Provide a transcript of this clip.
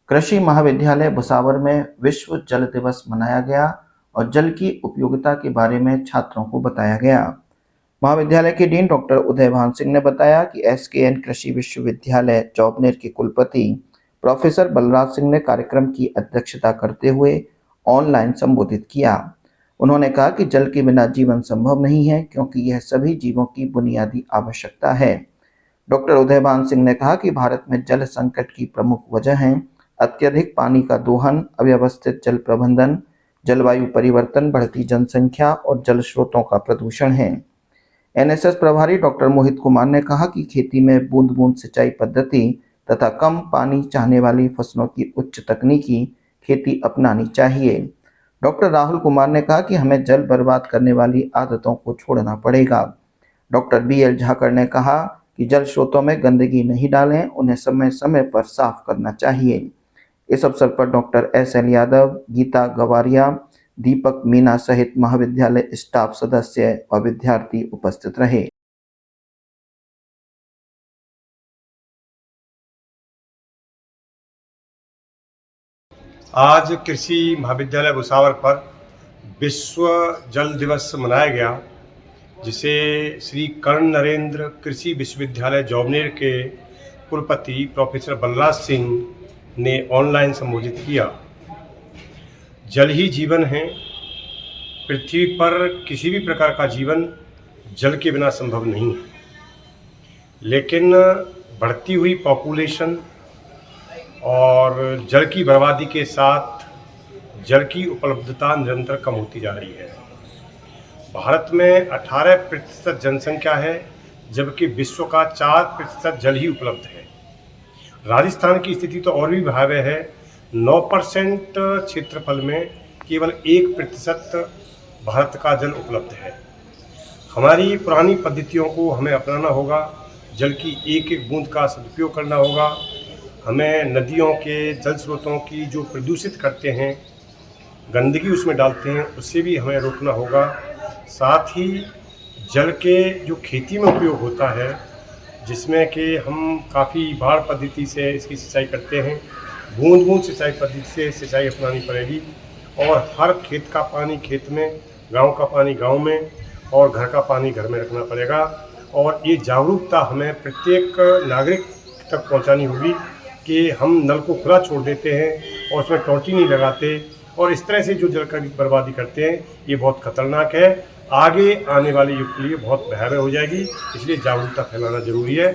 कृषि महाविद्यालय भुसावर में विश्व जल दिवस मनाया गया और जल की उपयोगिता के बारे में छात्रों को बताया गया। महाविद्यालय के डीन डॉक्टर उदयभान सिंह ने बताया कि एसकेएन कृषि विश्वविद्यालय चौबनेर के कुलपति प्रोफेसर बलराज सिंह ने कार्यक्रम की अध्यक्षता करते हुए ऑनलाइन संबोधित किया। उन्होंने कहा कि जल के बिना जीवन संभव नहीं है, क्योंकि यह सभी जीवों की बुनियादी आवश्यकता है। डॉक्टर उदयभान सिंह ने कहा कि भारत में जल संकट की प्रमुख वजह हैं अत्यधिक पानी का दोहन, अव्यवस्थित जल प्रबंधन, जलवायु परिवर्तन, बढ़ती जनसंख्या और जल स्रोतों का प्रदूषण है। एनएसएस प्रभारी डॉक्टर मोहित कुमार ने कहा कि खेती में बूंद बूंद सिंचाई पद्धति तथा कम पानी चाहने वाली फसलों की उच्च तकनीकी खेती अपनानी चाहिए। डॉक्टर राहुल कुमार ने कहा कि हमें जल बर्बाद करने वाली आदतों को छोड़ना पड़ेगा। डॉक्टर बीएल झाकर ने कहा कि जल स्रोतों में गंदगी नहीं डालें, उन्हें समय समय पर साफ करना चाहिए। इस अवसर पर डॉक्टर एसएल यादव, गीता गवारिया, दीपक मीना सहित महाविद्यालय स्टाफ सदस्य और विद्यार्थी उपस्थित रहे। आज कृषि महाविद्यालय भुसावर पर विश्व जल दिवस मनाया गया, जिसे श्री कर्ण नरेंद्र कृषि विश्वविद्यालय जौबनेर के कुलपति प्रोफेसर बलराज सिंह ने ऑनलाइन संबोधित किया। जल ही जीवन है। पृथ्वी पर किसी भी प्रकार का जीवन जल के बिना संभव नहीं है, लेकिन बढ़ती हुई पॉपुलेशन और जल की बर्बादी के साथ जल की उपलब्धता निरंतर कम होती जा रही है। भारत में 18% जनसंख्या है, जबकि विश्व का 4% जल ही उपलब्ध है। राजस्थान की स्थिति तो और भी भयावह है। 9% क्षेत्रफल में केवल 1% भारत का जल उपलब्ध है। हमारी पुरानी पद्धतियों को हमें अपनाना होगा। जल की एक एक बूंद का सदुपयोग करना होगा। हमें नदियों के जल स्रोतों की जो प्रदूषित करते हैं, गंदगी उसमें डालते हैं, उससे भी हमें रोकना होगा। साथ ही जल के जो खेती में उपयोग होता है, जिसमें कि हम काफ़ी बाढ़ पद्धति से इसकी सिंचाई करते हैं, बूंद बूंद सिंचाई पद्धति से सिंचाई अपनानी पड़ेगी। और हर खेत का पानी खेत में, गांव का पानी गांव में और घर का पानी घर में रखना पड़ेगा। और ये जागरूकता हमें प्रत्येक नागरिक तक पहुंचानी होगी कि हम नल को खुला छोड़ देते हैं और उसमें टोंटी नहीं लगाते, और इस तरह से जो जल की बर्बादी करते हैं, ये बहुत खतरनाक है। आगे आने वाले युग के लिए बहुत भयावह हो जाएगी। इसलिए जागरूकता फैलाना जरूरी है।